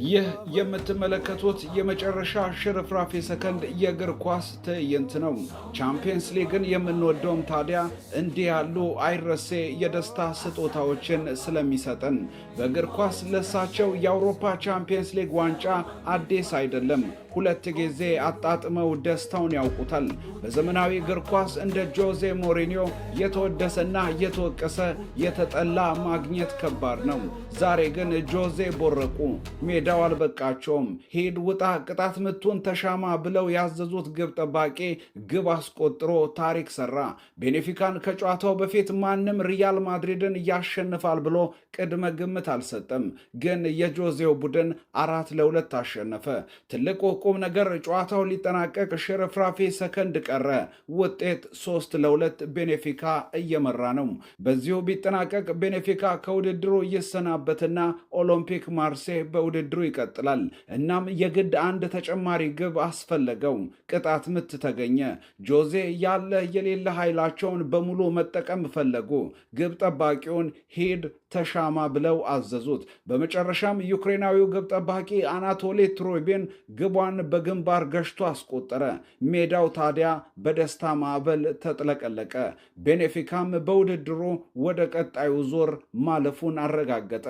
ይህ የምትመለከቱት የመጨረሻ ሽርፍራፊ ሰከንድ የእግር ኳስ ትዕይንት ነው። ቻምፒየንስ ሊግን የምንወደውም ታዲያ እንዲህ ያሉ አይረሴ የደስታ ስጦታዎችን ስለሚሰጠን። በእግር ኳስ ለሳቸው የአውሮፓ ቻምፒየንስ ሊግ ዋንጫ አዲስ አይደለም። ሁለት ጊዜ አጣጥመው ደስታውን ያውቁታል። በዘመናዊ እግር ኳስ እንደ ጆዜ ሞሪኒዮ የተወደሰና የተወቀሰ የተጠላ ማግኘት ከባድ ነው። ዛሬ ግን ጆዜ ቦረቁ። ሜዳው አልበቃቸውም። ሂድ ውጣ፣ ቅጣት ምቱን ተሻማ ብለው ያዘዙት ግብ ጠባቂ ግብ አስቆጥሮ ታሪክ ሰራ። ቤኔፊካን ከጨዋታው በፊት ማንም ሪያል ማድሪድን ያሸንፋል ብሎ ቅድመ ግምት አልሰጠም። ግን የጆዜው ቡድን 4-2 አሸነፈ። ትልቁ ቁም ነገር ጨዋታው ሊጠናቀቅ ሽርፍራፊ ሰከንድ ቀረ። ውጤት 3-2 ቤኔፊካ እየመራ ነው። በዚሁ ቢጠናቀቅ ቤኔፊካ ከውድድሩ ይሰናበትና ኦሎምፒክ ማርሴይ በውድድሩ ይቀጥላል። እናም የግድ አንድ ተጨማሪ ግብ አስፈለገው። ቅጣት ምት ተገኘ። ጆዜ ያለ የሌለ ኃይላቸውን በሙሉ መጠቀም ፈለጉ። ግብ ጠባቂውን ሂድ ተሻማ ብለው አዘዙት። በመጨረሻም ዩክሬናዊው ግብ ጠባቂ አናቶሊ ትሮይቤን ግቧን በግንባር ገሽቶ አስቆጠረ። ሜዳው ታዲያ በደስታ ማዕበል ተጥለቀለቀ። ቤኔፊካም በውድድሩ ወደ ቀጣዩ ዙር ማለፉን አረጋገጠ።